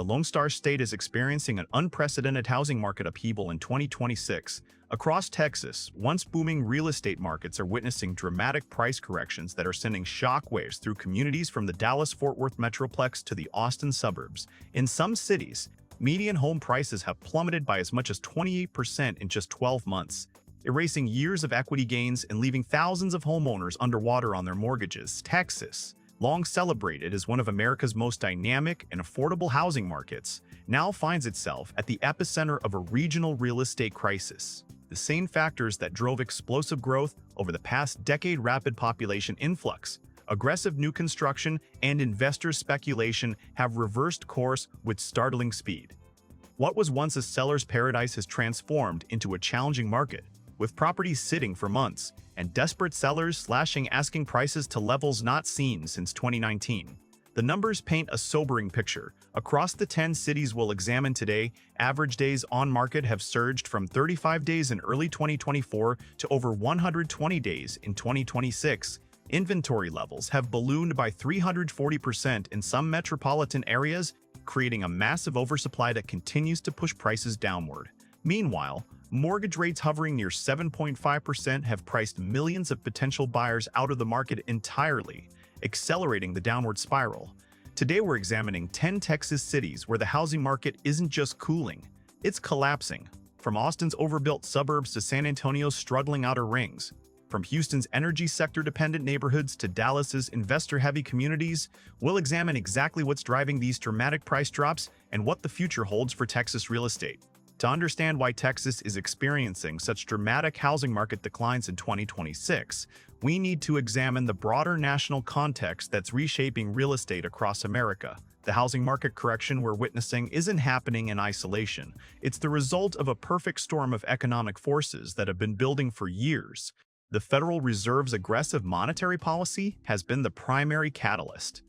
the Lone Star State is experiencing an unprecedented housing market upheaval in 2026. Across Texas, once booming real estate markets are witnessing dramatic price corrections that are sending shockwaves through communities from the Dallas-Fort Worth metroplex to the Austin suburbs. In some cities, median home prices have plummeted by as much as 28% in just 12 months, erasing years of equity gains and leaving thousands of homeowners underwater on their mortgages. Texas, long celebrated as one of America's most dynamic and affordable housing markets, now finds itself at the epicenter of a regional real estate crisis. The same factors that drove explosive growth over the past decade, rapid population influx, aggressive new construction, and investor speculation, have reversed course with startling speed. What was once a seller's paradise has transformed into a challenging market, with properties sitting for months and desperate sellers slashing asking prices to levels not seen since 2019. The numbers paint a sobering picture. Across the 10 cities we'll examine today, average days on market have surged from 35 days in early 2024 to over 120 days in 2026. Inventory levels have ballooned by 340% in some metropolitan areas, creating a massive oversupply that continues to push prices downward. Meanwhile, mortgage rates hovering near 7.5% have priced millions of potential buyers out of the market entirely, accelerating the downward spiral. Today we're examining 10 Texas cities where the housing market isn't just cooling, it's collapsing. From Austin's overbuilt suburbs to San Antonio's struggling outer rings, from Houston's energy sector-dependent neighborhoods to Dallas's investor-heavy communities, we'll examine exactly what's driving these dramatic price drops and what the future holds for Texas real estate. To understand why Texas is experiencing such dramatic housing market declines in 2026, we need to examine the broader national context that's reshaping real estate across America. The housing market correction we're witnessing isn't happening in isolation. It's the result of a perfect storm of economic forces that have been building for years. The Federal Reserve's aggressive monetary policy has been the primary catalyst.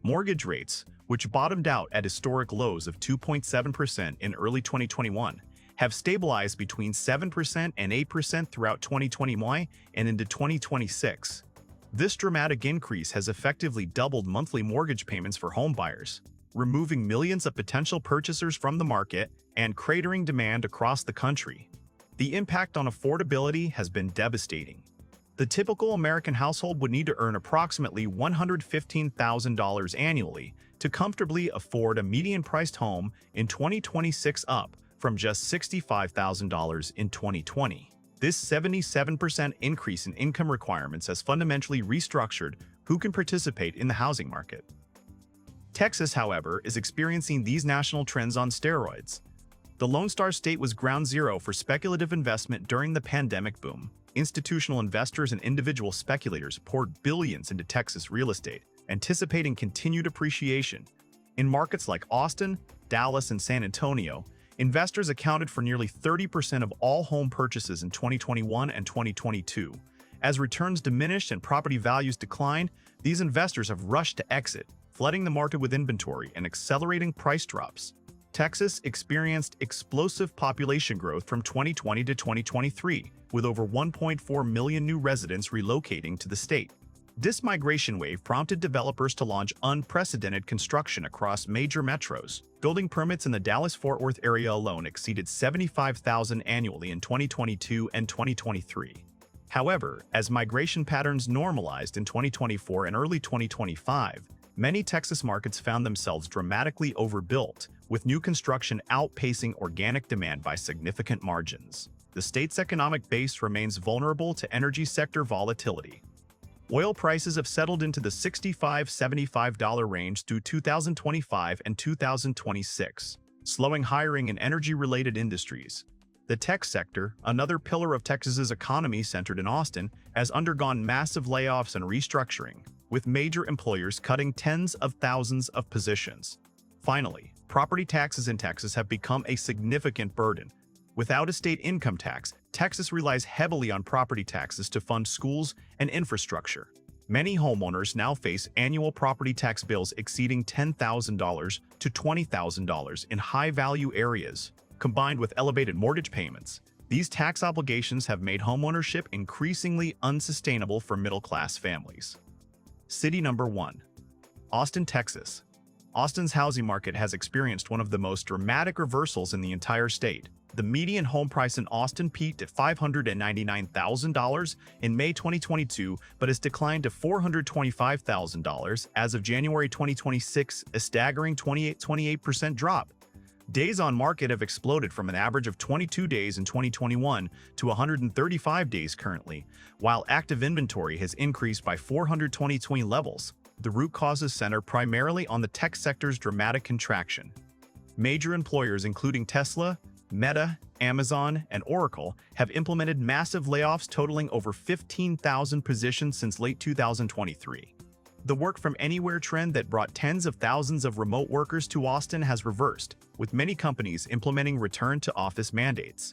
Mortgage rates, which bottomed out at historic lows of 2.7% in early 2021, have stabilized between 7% and 8% throughout 2021 and into 2026. This dramatic increase has effectively doubled monthly mortgage payments for homebuyers, removing millions of potential purchasers from the market and cratering demand across the country. The impact on affordability has been devastating. The typical American household would need to earn approximately $115,000 annually to comfortably afford a median-priced home in 2026, up from just $65,000 in 2020. This 77% increase in income requirements has fundamentally restructured who can participate in the housing market. Texas, however, is experiencing these national trends on steroids. The Lone Star State was ground zero for speculative investment during the pandemic boom. Institutional investors and individual speculators poured billions into Texas real estate, anticipating continued appreciation. In markets like Austin, Dallas, and San Antonio, investors accounted for nearly 30% of all home purchases in 2021 and 2022. As returns diminished and property values declined, these investors have rushed to exit, flooding the market with inventory and accelerating price drops. Texas experienced explosive population growth from 2020 to 2023, with over 1.4 million new residents relocating to the state. This migration wave prompted developers to launch unprecedented construction across major metros. Building permits in the Dallas-Fort Worth area alone exceeded 75,000 annually in 2022 and 2023. However, as migration patterns normalized in 2024 and early 2025, many Texas markets found themselves dramatically overbuilt, with new construction outpacing organic demand by significant margins. The state's economic base remains vulnerable to energy sector volatility. Oil prices have settled into the $65–75 range through 2025 and 2026, slowing hiring in energy-related industries. The tech sector, another pillar of Texas's economy centered in Austin, has undergone massive layoffs and restructuring, with major employers cutting tens of thousands of positions. Finally, property taxes in Texas have become a significant burden. Without a state income tax, Texas relies heavily on property taxes to fund schools and infrastructure. Many homeowners now face annual property tax bills exceeding $10,000 to $20,000 in high-value areas. Combined with elevated mortgage payments, these tax obligations have made homeownership increasingly unsustainable for middle-class families. City number 1. Austin, Texas. Austin's housing market has experienced one of the most dramatic reversals in the entire state. The median home price in Austin peaked at $599,000 in May 2022, but has declined to $425,000 as of January 2026, a staggering 28% drop. Days on market have exploded from an average of 22 days in 2021 to 135 days currently, while active inventory has increased by 420 levels. The root causes center primarily on the tech sector's dramatic contraction. Major employers including Tesla, Meta, Amazon, and Oracle have implemented massive layoffs totaling over 15,000 positions since late 2023. The work-from-anywhere trend that brought tens of thousands of remote workers to Austin has reversed, with many companies implementing return-to-office mandates.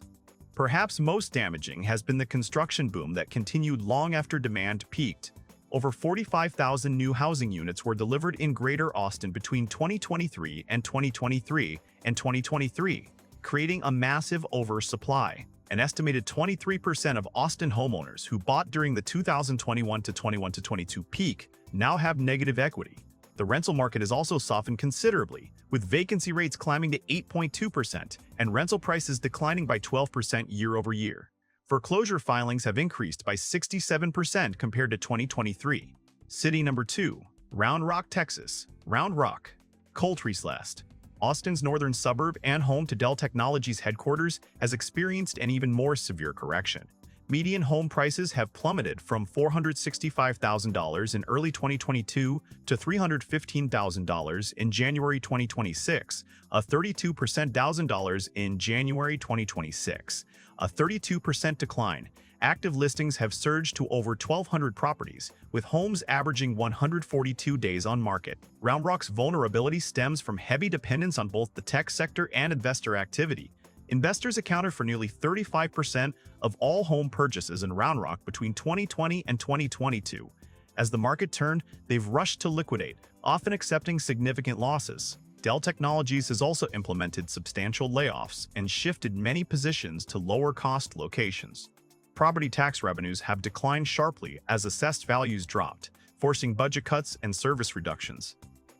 Perhaps most damaging has been the construction boom that continued long after demand peaked. Over 45,000 new housing units were delivered in Greater Austin between 2023 and 2023, creating a massive oversupply. An estimated 23% of Austin homeowners who bought during the 2021-22 peak now have negative equity. The rental market has also softened considerably, with vacancy rates climbing to 8.2% and rental prices declining by 12% year over year. Foreclosure filings have increased by 67% compared to 2023. City number 2, Round Rock, Texas. Round Rock, Coltree-Celeste, Austin's northern suburb and home to Dell Technologies headquarters, has experienced an even more severe correction. Median home prices have plummeted from $465,000 in early 2022 to $315,000 in January 2026, a 32% in January 2026, a 32% decline. Active listings have surged to over 1,200 properties, with homes averaging 142 days on market. Round Rock's vulnerability stems from heavy dependence on both the tech sector and investor activity. Investors accounted for nearly 35% of all home purchases in Round Rock between 2020 and 2022. As the market turned, they've rushed to liquidate, often accepting significant losses. Dell Technologies has also implemented substantial layoffs and shifted many positions to lower-cost locations. Property tax revenues have declined sharply as assessed values dropped, forcing budget cuts and service reductions.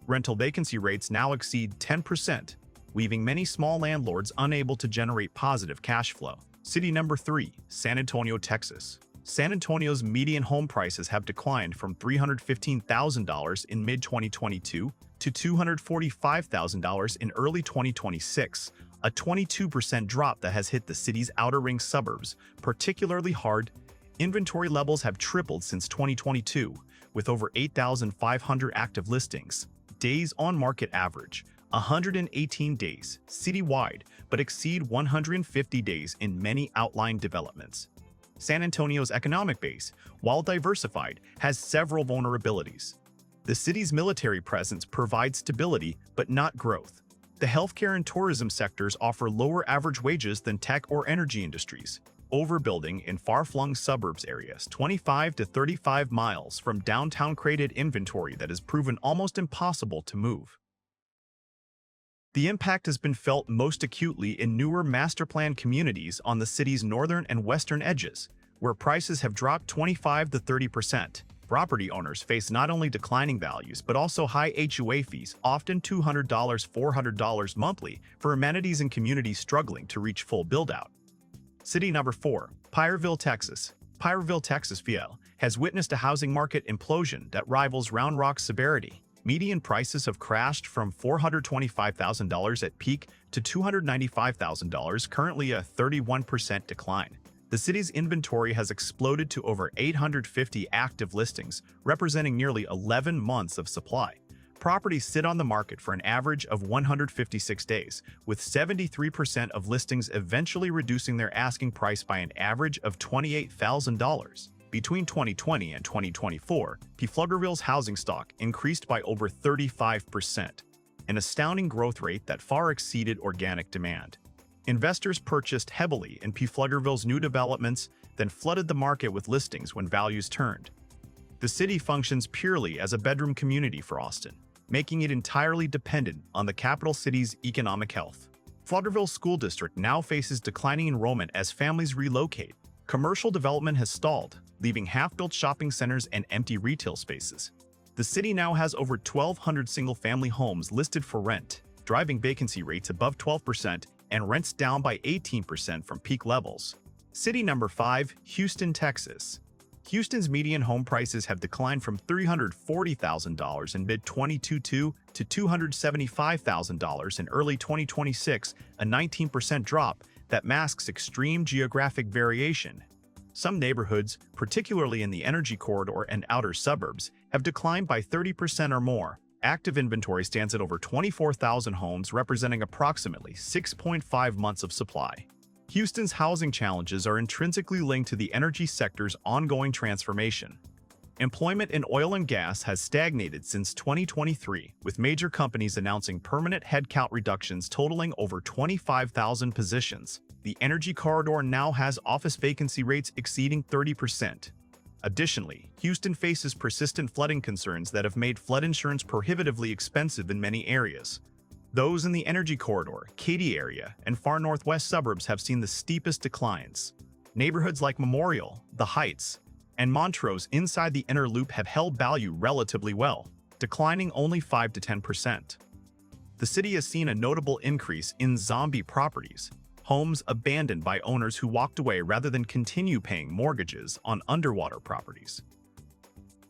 Rental vacancy rates now exceed 10%, leaving many small landlords unable to generate positive cash flow. City number 3, San Antonio, Texas. San Antonio's median home prices have declined from $315,000 in mid-2022 to $245,000 in early 2026, a 22% drop that has hit the city's outer ring suburbs particularly hard. Inventory levels have tripled since 2022, with over 8,500 active listings. Days on market average 118 days citywide, but exceed 150 days in many outlying developments. San Antonio's economic base, while diversified, has several vulnerabilities. The city's military presence provides stability but not growth. The healthcare and tourism sectors offer lower average wages than tech or energy industries. Overbuilding in far-flung suburbs areas 25 to 35 miles from downtown created inventory that has proven almost impossible to move. The impact has been felt most acutely in newer master-planned communities on the city's northern and western edges, where prices have dropped 25 to 30%. Property owners face not only declining values but also high HOA fees, often $200 $400 monthly, for amenities in communities struggling to reach full build-out. City number 4, Pyroville, Texas. Pyroville, Texas has witnessed a housing market implosion that rivals Round Rock's severity. Median prices have crashed from $425,000 at peak to $295,000, currently a 31% decline. The city's inventory has exploded to over 850 active listings, representing nearly 11 months of supply. Properties sit on the market for an average of 156 days, with 73% of listings eventually reducing their asking price by an average of $28,000. Between 2020 and 2024, Pflugerville's housing stock increased by over 35%, an astounding growth rate that far exceeded organic demand. Investors purchased heavily in Pflugerville's new developments, then flooded the market with listings when values turned. The city functions purely as a bedroom community for Austin, making it entirely dependent on the capital city's economic health. Pflugerville School District now faces declining enrollment as families relocate. Commercial development has stalled, leaving half-built shopping centers and empty retail spaces. The city now has over 1,200 single-family homes listed for rent, driving vacancy rates above 12% and rents down by 18% from peak levels. City number 5, Houston, Texas. Houston's median home prices have declined from $340,000 in mid-2022 to $275,000 in early 2026, a 19% drop that masks extreme geographic variation. Some neighborhoods, particularly in the energy corridor and outer suburbs, have declined by 30% or more. Active inventory stands at over 24,000 homes, representing approximately 6.5 months of supply. Houston's housing challenges are intrinsically linked to the energy sector's ongoing transformation. Employment in oil and gas has stagnated since 2023, with major companies announcing permanent headcount reductions totaling over 25,000 positions. The energy corridor now has office vacancy rates exceeding 30%. Additionally, Houston faces persistent flooding concerns that have made flood insurance prohibitively expensive in many areas. Those in the energy corridor, Katy area, and far northwest suburbs have seen the steepest declines. Neighborhoods like Memorial, The Heights, and Montrose inside the inner loop have held value relatively well, declining only 5 to 10%. The city has seen a notable increase in zombie properties, homes abandoned by owners who walked away rather than continue paying mortgages on underwater properties.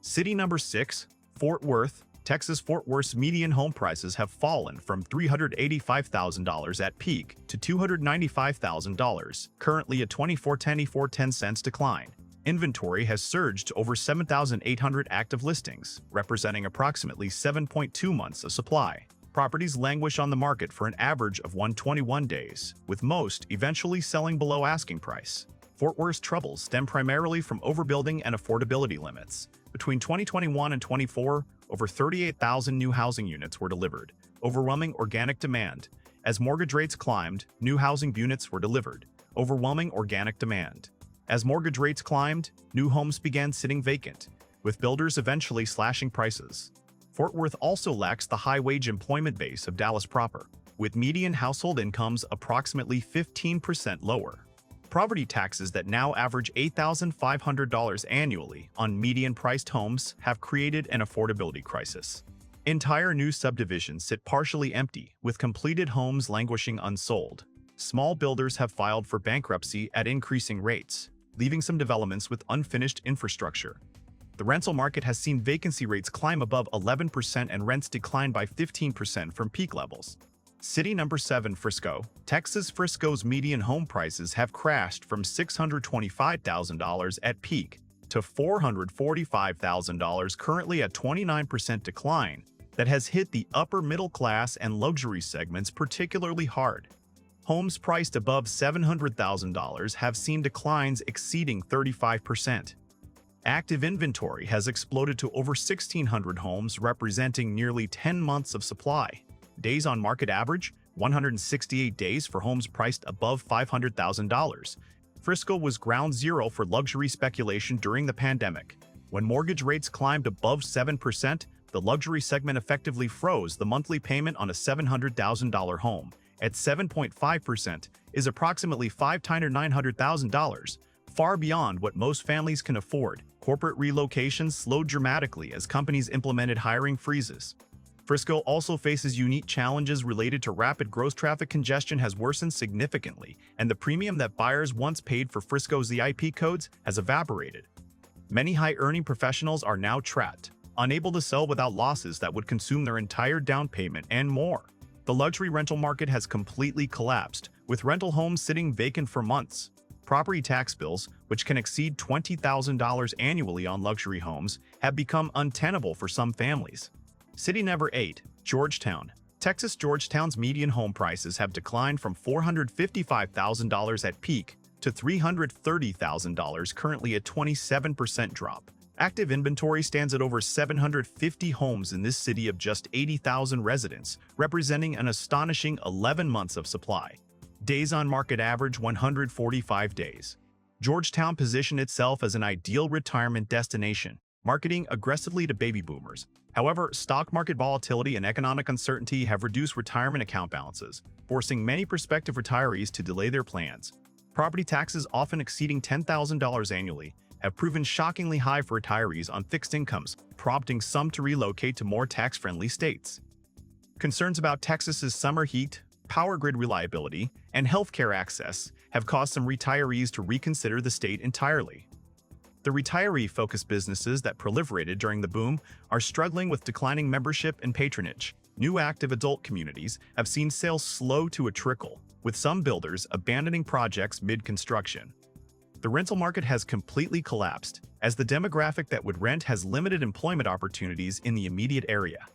City number 6, Fort Worth, Texas. Fort Worth's median home prices have fallen from $385,000 at peak to $295,000, currently a 24.10 cents decline. Inventory has surged to over 7,800 active listings, representing approximately 7.2 months of supply. Properties languish on the market for an average of 121 days, with most eventually selling below asking price. Fort Worth's troubles stem primarily from overbuilding and affordability limits. Between 2021 and 24, over 38,000 new housing units were delivered, overwhelming organic demand. As mortgage rates climbed, new housing units were delivered, overwhelming organic demand. As mortgage rates climbed, new homes began sitting vacant, with builders eventually slashing prices. Fort Worth also lacks the high-wage employment base of Dallas proper, with median household incomes approximately 15% lower. Property taxes that now average $8,500 annually on median-priced homes have created an affordability crisis. Entire new subdivisions sit partially empty, with completed homes languishing unsold. Small builders have filed for bankruptcy at increasing rates, leaving some developments with unfinished infrastructure. The rental market has seen vacancy rates climb above 11% and rents decline by 15% from peak levels. City number 7, Frisco, Texas. Frisco's median home prices have crashed from $625,000 at peak to $445,000, currently a 29% decline that has hit the upper middle class and luxury segments particularly hard. Homes priced above $700,000 have seen declines exceeding 35%. Active inventory has exploded to over 1,600 homes, representing nearly 10 months of supply. Days on market average, 168 days for homes priced above $500,000. Frisco was ground zero for luxury speculation during the pandemic. When mortgage rates climbed above 7%, the luxury segment effectively froze. The monthly payment on a $700,000 home, at 7.5%, is approximately $5 times $900,000, far beyond what most families can afford. Corporate relocations slowed dramatically as companies implemented hiring freezes. Frisco also faces unique challenges related to rapid growth. Traffic congestion has worsened significantly, and the premium that buyers once paid for Frisco's ZIP codes has evaporated. Many high-earning professionals are now trapped, unable to sell without losses that would consume their entire down payment and more. The luxury rental market has completely collapsed, with rental homes sitting vacant for months. Property tax bills, which can exceed $20,000 annually on luxury homes, have become untenable for some families. City number 8, Georgetown, Texas. Georgetown's median home prices have declined from $455,000 at peak to $330,000, currently a 27% drop. Active inventory stands at over 750 homes in this city of just 80,000 residents, representing an astonishing 11 months of supply. Days on market average 145 days. Georgetown positioned itself as an ideal retirement destination, marketing aggressively to baby boomers. However, stock market volatility and economic uncertainty have reduced retirement account balances, forcing many prospective retirees to delay their plans. Property taxes, often exceeding $10,000 annually, have proven shockingly high for retirees on fixed incomes, prompting some to relocate to more tax-friendly states. Concerns about Texas's summer heat, power grid reliability, and healthcare access have caused some retirees to reconsider the state entirely. The retiree-focused businesses that proliferated during the boom are struggling with declining membership and patronage. New active adult communities have seen sales slow to a trickle, with some builders abandoning projects mid-construction. The rental market has completely collapsed, as the demographic that would rent has limited employment opportunities in the immediate area.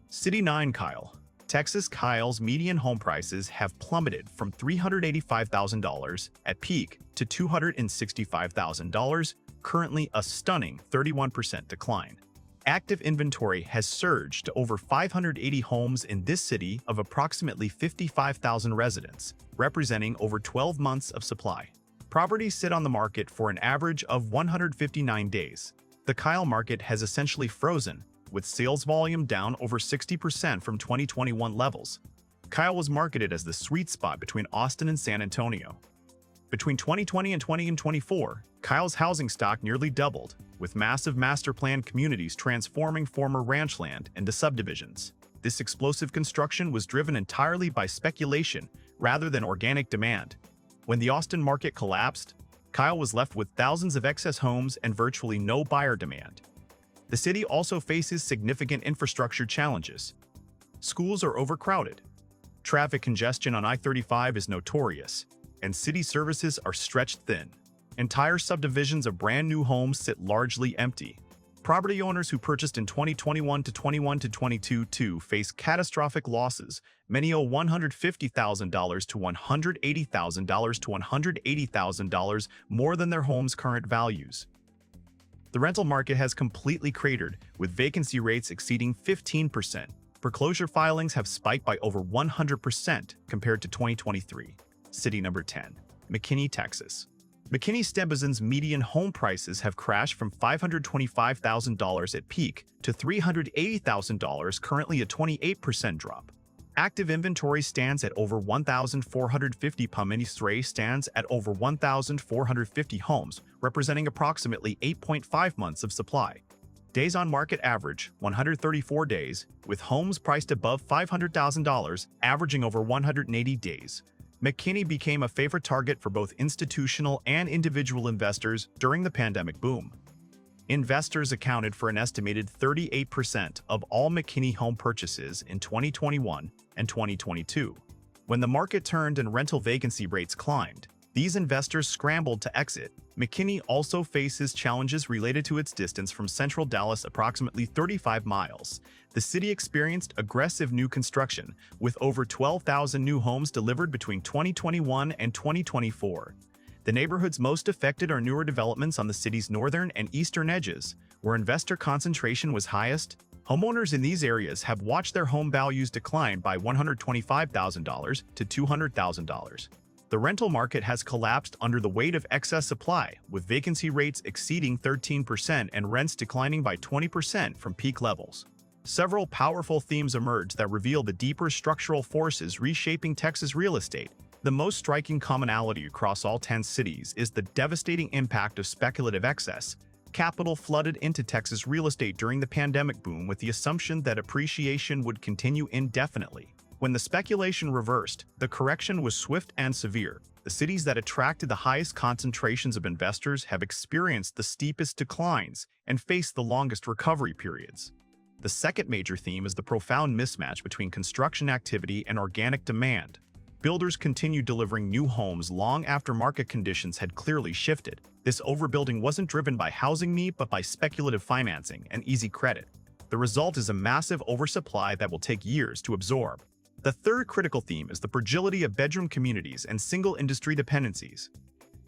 City 9 Kyle. Texas Kyle's median home prices have plummeted from $385,000 at peak to $265,000, currently a stunning 31% decline. Active inventory has surged to over 580 homes in this city of approximately 55,000 residents, representing over 12 months of supply. Properties sit on the market for an average of 159 days. The Kyle market has essentially frozen, with sales volume down over 60% from 2021 levels. Kyle was marketed as the sweet spot between Austin and San Antonio. Between 2020 and 2024, Kyle's housing stock nearly doubled, with massive master-planned communities transforming former ranch land into subdivisions. This explosive construction was driven entirely by speculation rather than organic demand. When the Austin market collapsed, Kyle was left with thousands of excess homes and virtually no buyer demand. The city also faces significant infrastructure challenges. Schools are overcrowded. Traffic congestion on I-35 is notorious, and city services are stretched thin. Entire subdivisions of brand-new homes sit largely empty. Property owners who purchased in 2021 to 22 face catastrophic losses. Many owe $150,000 to $180,000 to $180,000 more than their home's current values. The rental market has completely cratered, with vacancy rates exceeding 15%. Foreclosure filings have spiked by over 100% compared to 2023. City number 10, McKinney, Texas. McKinney Stebbizin's median home prices have crashed from $525,000 at peak to $380,000, currently a 28% drop. Active inventory stands at over 1,450. McKinney stands at over 1,450 homes, representing approximately 8.5 months of supply. Days on market average 134 days, with homes priced above $500,000 averaging over 180 days. McKinney became a favorite target for both institutional and individual investors during the pandemic boom. Investors accounted for an estimated 38% of all McKinney home purchases in 2021 and 2022. When the market turned and rental vacancy rates climbed, these investors scrambled to exit. McKinney also faces challenges related to its distance from central Dallas, approximately 35 miles. The city experienced aggressive new construction, with over 12,000 new homes delivered between 2021 and 2024. The neighborhoods most affected are newer developments on the city's northern and eastern edges, where investor concentration was highest. Homeowners in these areas have watched their home values decline by $125,000 to $200,000. The rental market has collapsed under the weight of excess supply, with vacancy rates exceeding 13% and rents declining by 20% from peak levels. Several powerful themes emerge that reveal the deeper structural forces reshaping Texas real estate. The most striking commonality across all 10 cities is the devastating impact of speculative excess. Capital flooded into Texas real estate during the pandemic boom with the assumption that appreciation would continue indefinitely. When the speculation reversed, the correction was swift and severe. The cities that attracted the highest concentrations of investors have experienced the steepest declines and faced the longest recovery periods. The second major theme is the profound mismatch between construction activity and organic demand. Builders continued delivering new homes long after market conditions had clearly shifted. This overbuilding wasn't driven by housing need but by speculative financing and easy credit. The result is a massive oversupply that will take years to absorb. The third critical theme is the fragility of bedroom communities and single industry dependencies.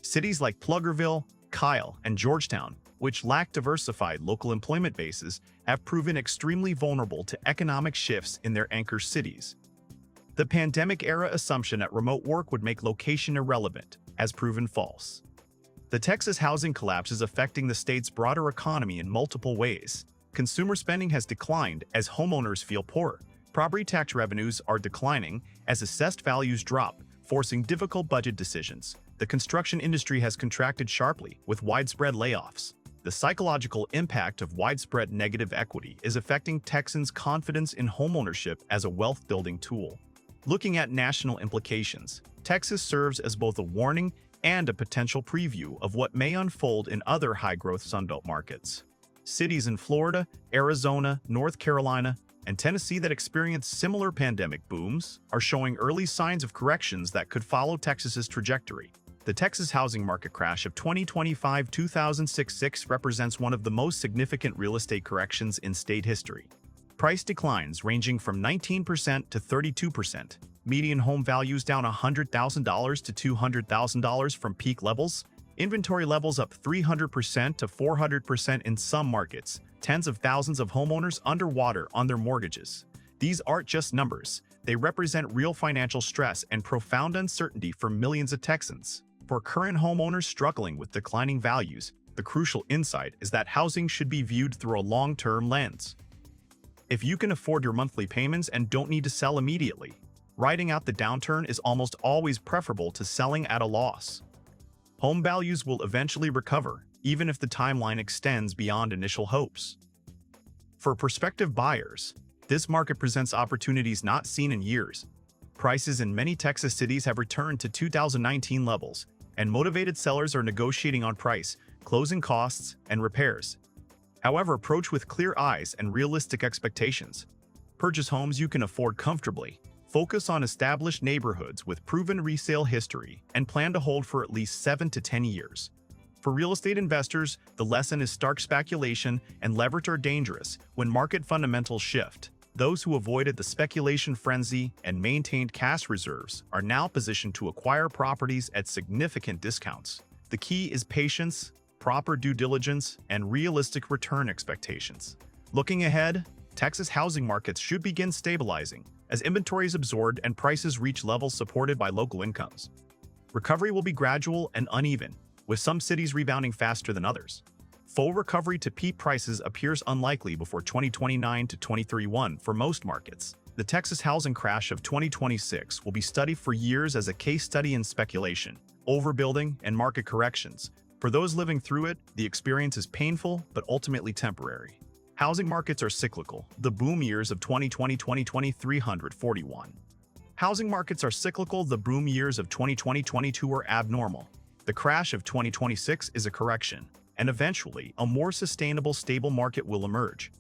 Cities like Pflugerville, Kyle, and Georgetown, which lack diversified local employment bases, have proven extremely vulnerable to economic shifts in their anchor cities. The pandemic-era assumption that remote work would make location irrelevant has proven false. The Texas housing collapse is affecting the state's broader economy in multiple ways. Consumer spending has declined as homeowners feel poorer. Property tax revenues are declining as assessed values drop, forcing difficult budget decisions. The construction industry has contracted sharply, with widespread layoffs. The psychological impact of widespread negative equity is affecting Texans' confidence in homeownership as a wealth-building tool. Looking at national implications, Texas serves as both a warning and a potential preview of what may unfold in other high-growth Sunbelt markets. Cities in Florida, Arizona, North Carolina, and Tennessee that experienced similar pandemic booms are showing early signs of corrections that could follow Texas's trajectory. The Texas housing market crash of 2025-2026 represents one of the most significant real estate corrections in state history. Price declines ranging from 19% to 32%, median home values down $100,000 to $200,000 from peak levels, inventory levels up 300% to 400% in some markets, tens of thousands of homeowners underwater on their mortgages. These aren't just numbers, they represent real financial stress and profound uncertainty for millions of Texans. For current homeowners struggling with declining values, the crucial insight is that housing should be viewed through a long-term lens. If you can afford your monthly payments and don't need to sell immediately, riding out the downturn is almost always preferable to selling at a loss. Home values will eventually recover, even if the timeline extends beyond initial hopes. For prospective buyers, this market presents opportunities not seen in years. Prices in many Texas cities have returned to 2019 levels, and motivated sellers are negotiating on price, closing costs, and repairs. However, approach with clear eyes and realistic expectations. Purchase homes you can afford comfortably. Focus on established neighborhoods with proven resale history and plan to hold for at least 7 to 10 years. For real estate investors, the lesson is stark speculation and leverage are dangerous when market fundamentals shift. Those who avoided the speculation frenzy and maintained cash reserves are now positioned to acquire properties at significant discounts. The key is patience, proper due diligence, and realistic return expectations. Looking ahead, Texas housing markets should begin stabilizing as inventory is absorbed and prices reach levels supported by local incomes. Recovery will be gradual and uneven, with some cities rebounding faster than others. Full recovery to peak prices appears unlikely before 2029 to 2031 for most markets. The Texas housing crash of 2026 will be studied for years as a case study in speculation, overbuilding, and market corrections. For those living through it, the experience is painful but ultimately temporary. Housing markets are cyclical. The boom years of 2020-2020 341. Housing markets are cyclical. The boom years of 2020-22 are abnormal. The crash of 2026 is a correction, and eventually, a more sustainable, stable market will emerge.